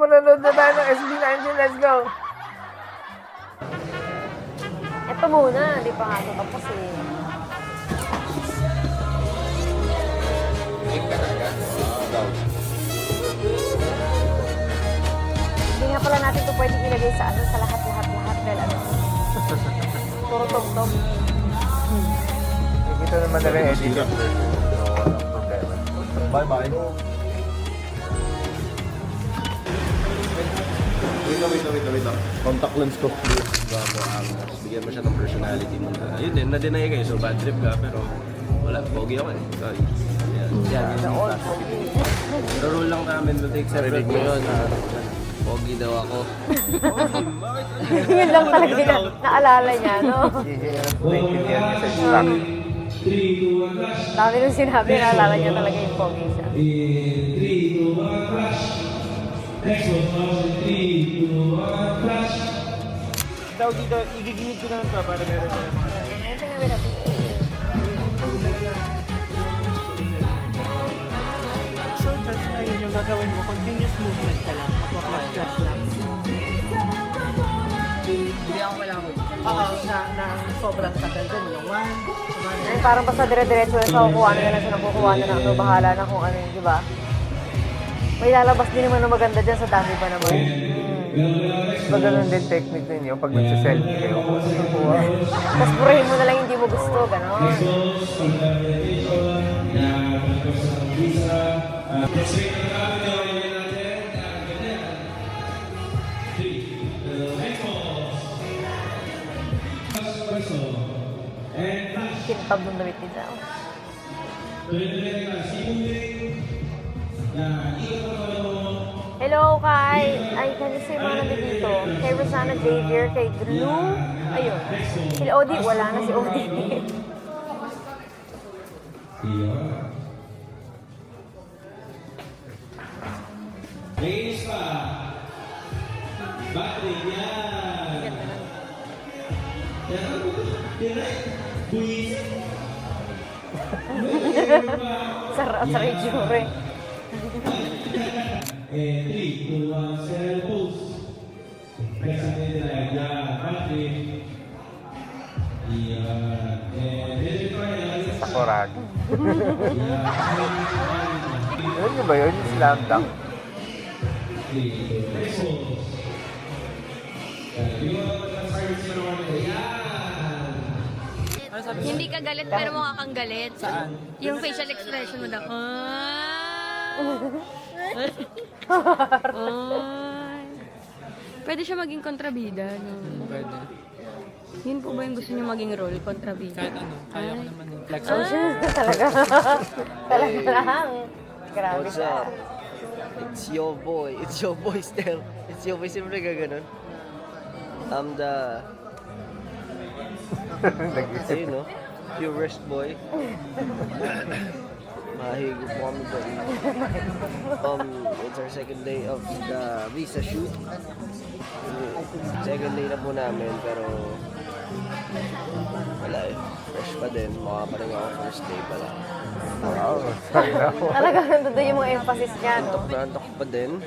manonood na tayo ng SB19. Let's go! Ito muna, di pa nga ito tapos eh. Hindi nga pala natin ito pwede ilagay sa ano, sa lahat-lahat dahil ano. Puro tom-tom. Ito naman na rin editor version. So, walang problema. Bye-bye. Wait. Contact lens ko. Bigyan mo siya ng personality mo na. Ayun din, na-deny kayo. So bad trip ka. Pero wala, pogi ako eh. Sorry. Yan. Pero rule lang namin, we'll take separate mo yun. Pogi daw ako. Yun lang talaga yung naalala niya, no? Naintindihan niya sa stock. Dami nung sinabi, naalala niya talaga yung pogi siya. Tawag dito, igigimit ko naman pa para meron na mga Ito nga natin. So, just ayun yung gagawin mo, continuous movement ka lang. Clap lang. Hindi ako kailangan mo. Oo, na sobrang tagal din. Ay, parang basta dire-diretso lang sa kukuha na lang siya ng kukuha na lang. Bahala na kung ano yun, di ba? May lalabas din naman na maganda dyan sa dami pa naman. Ba ganun din technique ninyo pag nagsa-selfie kayo? Tapos purahin mo na lang hindi mo gusto, gano'n. Kintab ng damit nila. Hello kay, can you say mga nandito dito? Kay Rosanna Javier, kay Drew, ayun. Sila Odi, wala na si Odi. Ladies pa. Battery yan. Sarap jure. And 3, 2, 1, set, pose. President like that, battery. Yeah. And this is fine. Sa korag. Alam niyo ba yun? Yung slam dunk? Hindi ka galit pero mukha kang galit. Saan? Yung facial expression mo daw. Pwede siya maging kontrabida, no? Pwede. Yun po ba yung gusto niyo maging role? Kontrabida? Kahit ano, kaya ko naman yung flex. Oh, siya talaga. Talaga lang. Grabe What's ka. up? It's your boy. It's your boy still. It's your boy. Siyempre ka ganun. I'm the, Nag-isip. ayun no, purest boy. Mahigo po kami doon. It's our second day of the visa shoot. Second day na po namin, pero wala eh. Fresh pa din. Mukha pa rin ako first day pala. Wow, sorry na ako. Talaga nandun yung mga emphasis niya, no? Nantok pa din.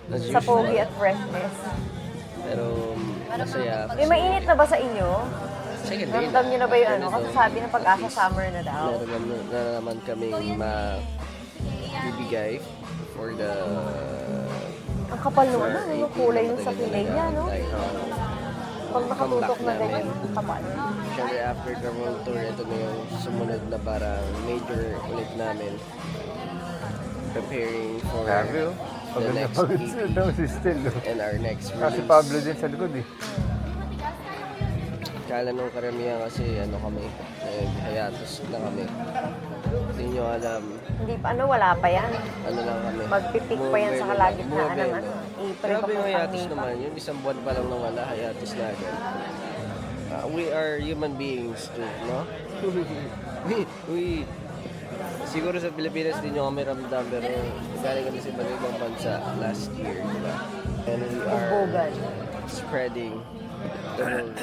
As Sa usual. pogi at freshness. Pero masaya. May mainit na ba sa inyo? Second day Ramdam niyo na ba yung ano? Kasi sabi ng pag-asa summer na daw. Meron na naman kaming mabibigay for the... Ang kapal nung ano, yung kulay yung sa pilay niya, no? Pag nakatutok na ganyan, ang kapal. Siyempre after the world tour, ito na yung sumunod na parang major ulit namin. Preparing for Grabe oh. the Pagod na next pagod EP sila daw si Still. and our next Kasi release. Pablo din sa likod eh. Kala nung karamihan kasi ano kami, hiatus na kami. Hindi nyo alam, Hindi pa, ano, wala pa yan. ano lang kami. Magpipik pa yan sa kalagitnaan ng ano. April Grabe yung papuntang hiatus May pa. naman, yung isang buwan pa lang nawala, hiatus na agad. We are human beings too, no? we siguro sa Pilipinas din nyo kami ramdam, pero galing kami sa iba't ibang bansa last year, diba? And we are Bubogan. spreading the word.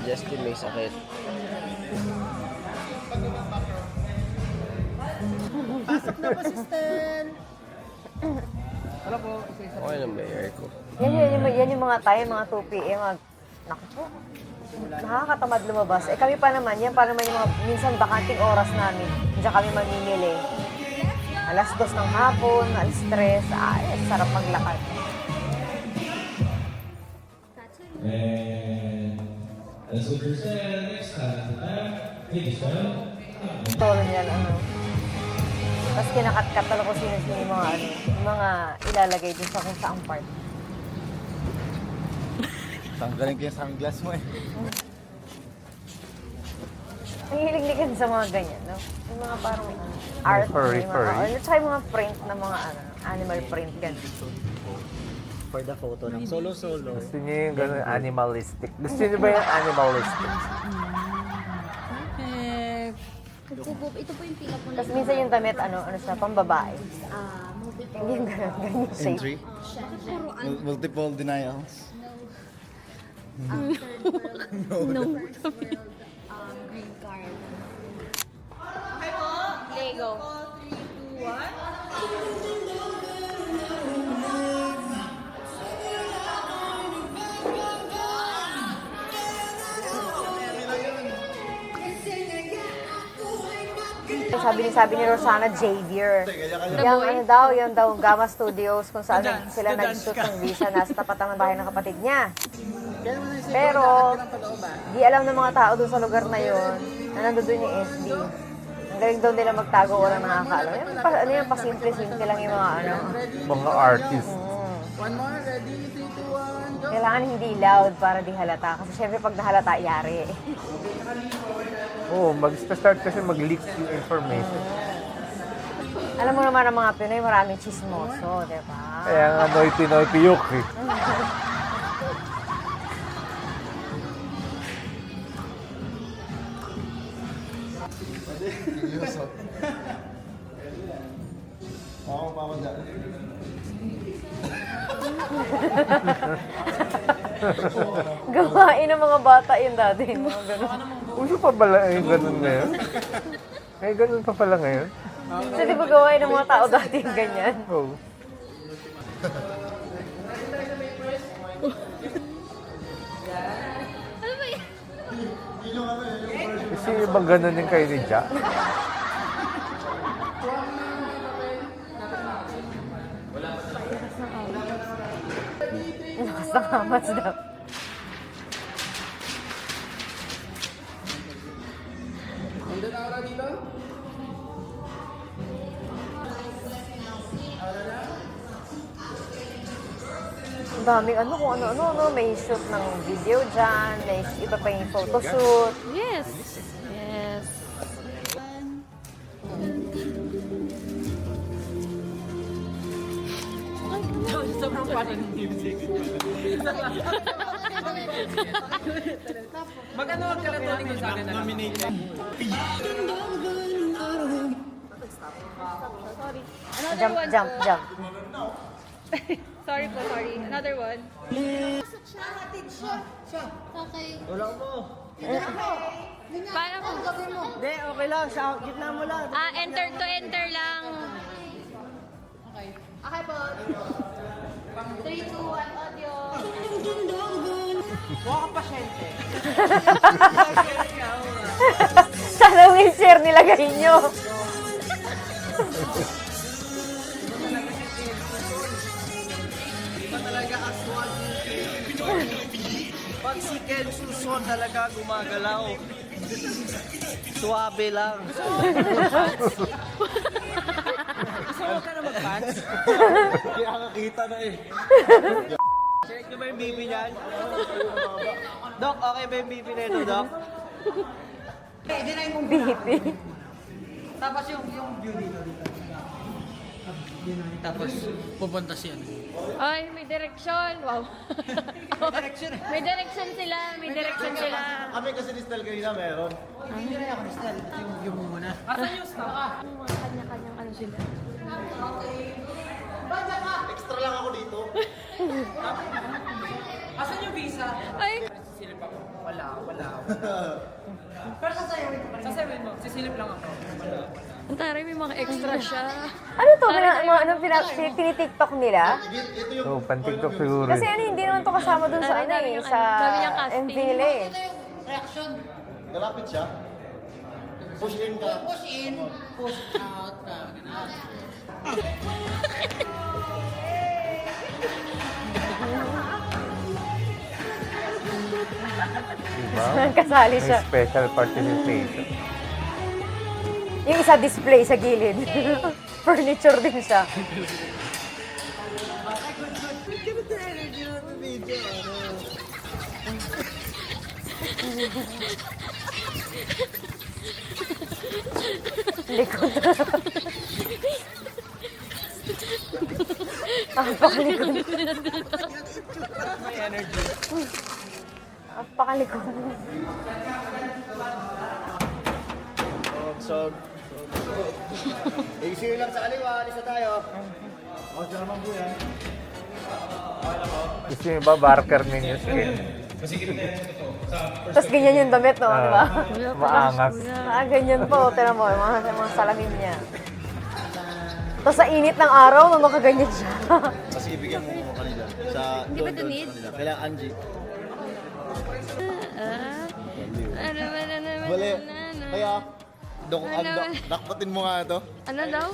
Justin may sakit. Okay lang ba yung air ko? Yan yung mga tayo, mga 2 p.m. Naku po. Nakakatamad lumabas. Eh kami pa naman, yan pa naman yung mga minsan bakanting oras namin. Diyan kami mamimili. Alas 2 ng hapon, alas 3. Ay, sarap maglakad. And that's what you're saying. Next time. Hey, Michelle. Tolo niyan, ano. Tapos kinakat-kat talaga kung sino-sino yung mga, ano, yung mga ilalagay dun sa kung saang part. Tanggalin ko yung sunglass mo eh. Ang hilig-ligan sa mga ganyan, no? Yung mga parang art, furry, yung mga, furry. or tsaka yung mga print na mga ano, animal print ganun. For the photo ng solo-solo. Gusto niyo yung gano'n animalistic. Gusto niyo ba yung animalistic? Ito po yung pila po Tapos minsan yung damit, ano siya, pambabae. movie po. Hindi yung ganun, ganyan yung shape. Entry? Multiple denials. Green card. Lego. Sabi ni Rosana Javier. Yung daw, Gamma Studios, kung saan sila nag-shoot ng visa, nasa tapat ng bahay ng kapatid niya. Pero, di alam ng mga tao doon sa lugar na yon na nandun doon yung SD. Ang galing daw nila magtago, walang nakakaalam. Ano yan, pasimple-simple lang yung mga ano. Mga artist. Kailangan hindi loud para di halata. Kasi syempre pag nahalata, yari. Oo, mag-start kasi mag-leak yung information. Alam mo naman ang mga Pinoy, maraming chismoso, di ba? Kaya nga Noy Piyok eh. Ako pa ako dyan. Gawain ng mga bata yun dati. Mga ganun. Uso pa pala yung ganun ngayon? Eh, ganun pa pala ngayon? So, di ba gawain ng mga tao dati yung ganyan? Oo. Ano ba yan? Kasi bang ganun din kayo ni Ja? Lakas ng kamats daw. Ang daming ano, kung ano, may shoot ng video dyan, may iba pa yung photoshoot. Yes. Yes. Sobrang parang music. Magano ang kalatunin ko sa akin na nominated? Another one. Jump. Sorry po, sorry. Another one. Okay. Wala mo. Paano po? Hindi, okay lang. Sa gitna mo lang. Enter to enter lang. Okay po. 3, 2, 1, audio. Huwag kang pasyente. Sana wheelchair nilagay nyo. Talaga aswang. Pag si Ken Suson talaga gumagalaw. Suwabe lang. Gusto mo ka na mag-pants? Kaya nakakita na eh. Check nyo ba yung baby niyan? Doc, okay ba yung baby na ito, Doc? Bibi. Tapos yung view dito. Tapos pupunta siya. Ay, may direction. Wow. May direction sila. May direction sila. Kami kasi ni Stel kanina meron. Hindi na ako ni Stel. Yung view mo muna. Asan yung stock? Kanya-kanyang ano sila. Extra lang ako dito. Asan yung visa? Ay, Wala. Pero sasayawin mo. Sisilip lang ako. Wala. Ang taray, may mga extra siya. Ano to? Tinitiktok nila? Oo, pan-TikTok siguro. Kasi ano, hindi naman to kasama dun sa ano eh, sa dami niyang casting. MVLA eh. Galapit siya. Push in ka. Push in, push out ka. Ganun. Diba? Kasali May siya. special participation. Yung isa display sa gilid. Furniture din siya. Likod. Pakalikod. Pakalikod. So, easy lang sa kaliwa. Alis na tayo. O, siya naman po yan. Gusto niyo ba barker ninyo skin? Tapos ganyan yung damit, no? Di ba? Maangas. Ganyan po. Tira mo, yung mga salamin niya. Tapos sa init ng araw, nakaganyan siya. Kasi ibigyan mo kanila. Sa Hindi ba doon donate? sa kanila. Kailangan Angie. Bali. Kaya, dakpatin mo nga ito. Ano daw?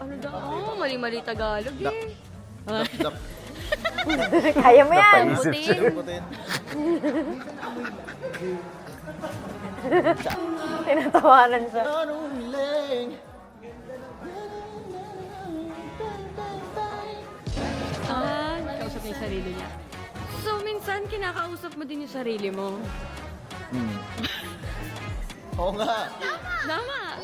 Ano daw? Oh, mali-mali Tagalog eh. Kaya mo yan. Napaisip siya. Dakpatin. Tinatawanan siya. Anong hiling? Kausap niya yung sarili niya. So, minsan kinakausap mo din yung sarili mo. Oo nga. Tama!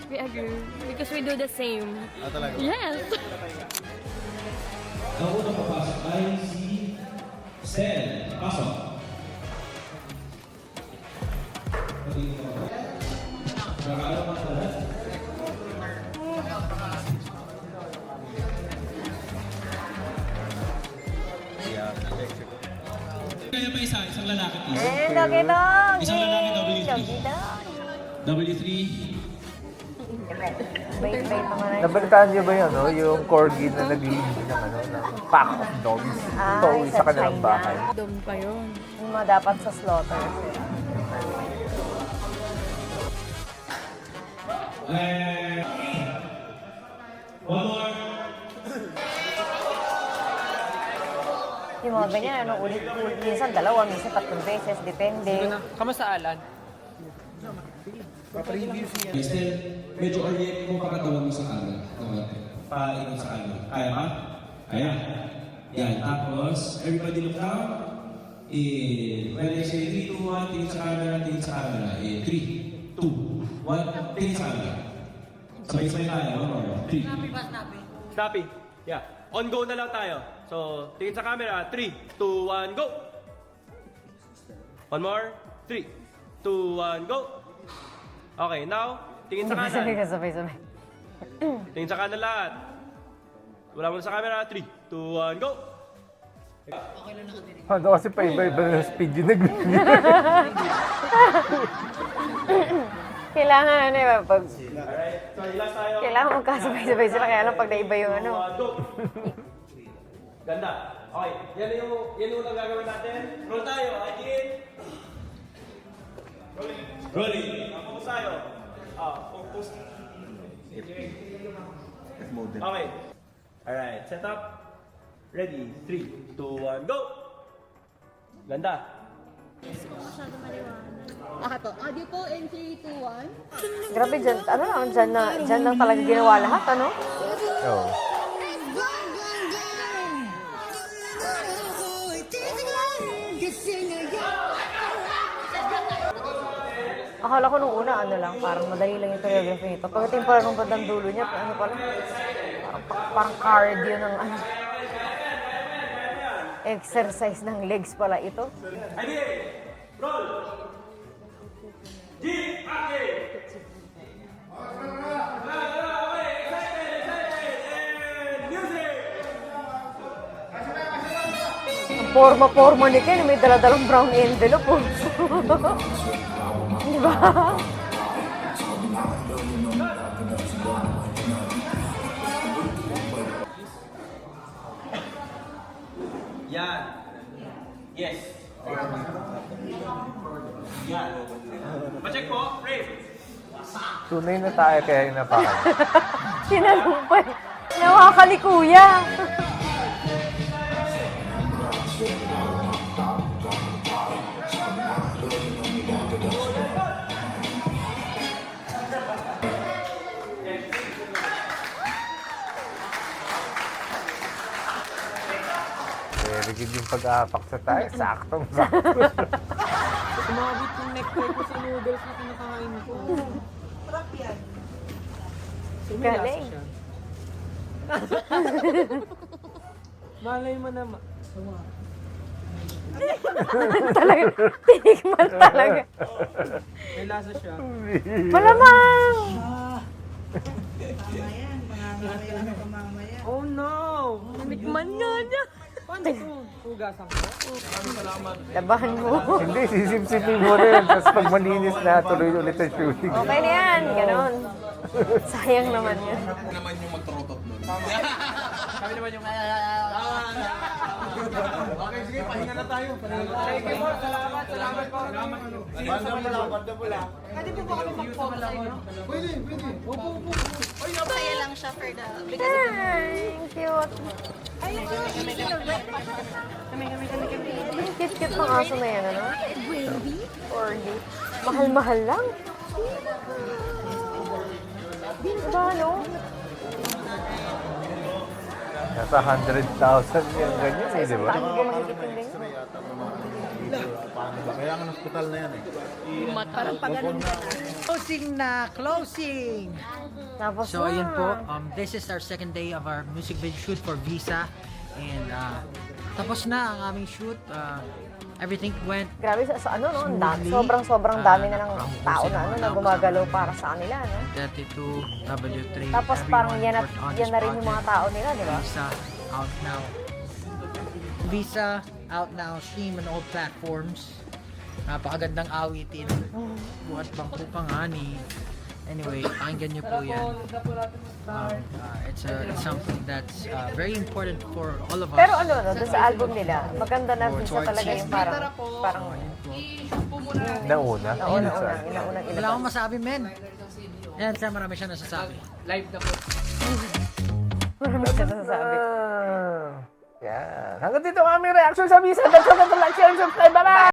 We agree. Because we do the same. Talaga. Yes! Ang unang papasok ay si Stel. Pasok. Nakakaalam ka na? Kaya pa isang lalaki please. Dog-dog! Isang lalaki, W3. Dog-dog! W3. Bait-bait naman na. Nabalitaan niyo ba yun, no? Yung corgi na nag-lead ng, ano, ng pack of dogs. Ito, Ay, sa kanilang China. bahay. Dom pa yun. Yung mga dapat sa slaughter. One more. Yung mga ganyan, ano, ulit-ulit. Minsan dalawa, minsan 3 beses. Depende. Kamusta Alan? Stel, medyo orient mo pagkatawan mo sa camera. Paikot sa camera. Kaya ka? Kaya. Yan. Tapos, everybody look down. When I say 3, 2, 1, tingin sa camera, tingin sa camera. 3, 2, 1, tingin sa camera. Sabay-sabay tayo. One more. 3. Snappy. Yeah. On go na lang tayo. So, tingin sa camera. 3, 2, 1, go! One more. 3, 2, 1, go! Okay, now, tingin sa Sabay-sabay kanan. ka, sabay-sabay. Tingin sa kanan lahat. Wala mo na sa camera. 3, 2, 1, go! Ano kasi pa iba-iba na speed yung Kailangan, ano, pag... Alright, so last tayo. Kailangan magkasabay-sabay sila. Kaya lang pag naiba yung ano. 2, 1, go! Ganda. Okay, yan yung unang gagawin natin. Roll tayo. Again. Rolling. Focus tayo. Focus. Okay. Alright, set up. Ready. 3, 2, 1, go! Ganda. Okay po. Audio po in 3, 2, 1. Grabe, dyan, ano lang, dyan lang talaga ginawa lahat, ano? Oo. Akala ko nung una, ano lang, parang madali lang yung choreography nito. Pagdating pala nung bandang dulo niya, ano pala, parang cardio ng ano. Exercise ng legs pala ito. Roll! G, action! Forma-forma ni Ken, may daladalang brown envelope. Oh. Di ba? Yan. Yes. Yan. Pacheck po, Rave. Tunay na tayo kaya inapakan. Tinanong pa. Nawakali kuya. Very good yung pag-aapak sa tayo. Saktong-sakto. Sumabit yung necktie ko sa noodles na kinakain ko. Galing. Siya. Malay mo naman. Talaga. Tinikman talaga. May lasa siya. Malamang! Oh no! Tikman nga niya. Paano ito? Hugasan ko? Labahan mo. Hindi, sisip-sipin mo na yun. Tapos pag malinis na, tuloy ulit ang shooting. Okay na yan. Ganon. Sayang naman yun. Kami naman yung... Okay, sige, pahinga na tayo. Thank you po. Salamat. Salamat po. Banda pula. Pwede po ba kami mag-pause sa inyo? Pwede. Upo. Masaya lang siya for the... Thank you. Ang cute-cute ng aso na yan, ano? Corgi. Mahal-mahal lang. Diba, ano? Nasa 100,000 yung ganyan eh, di ba? Saan ko makikipinding? Kaya ang hospital na yan eh. Parang pagaling ka na. Closing! Tapos So, na. ayan po. This is our second day of our music video shoot for Visa. And tapos na ang aming shoot. Everything went Grabe, sa ano, no? Ang dami. smoothly. Sobrang dami na ng Napahubusin tao na, ang ano, na tao gumagalaw kasama para sa kanila, no? 32, W3, Tapos parang yan, everyone worked on yan this na rin yung mga project. tao nila, di ba? Visa out now. Visa out now. Stream on all platforms. Napakagandang awitin. Buhat bangko pa nga ni. Anyway, pakinggan nyo po yan. It's something that's very important for all of us. Pero ano, no, doon sa album nila, maganda na din siya talaga yung parang Nauna. inaunang Wala akong masabi, men. Yan, siya marami siya nasasabi. Live na po. Marami siya nasasabi. Yan. Hanggang dito ang aming reaction sa Visa. That's all. Like, share, and subscribe. Bye-bye!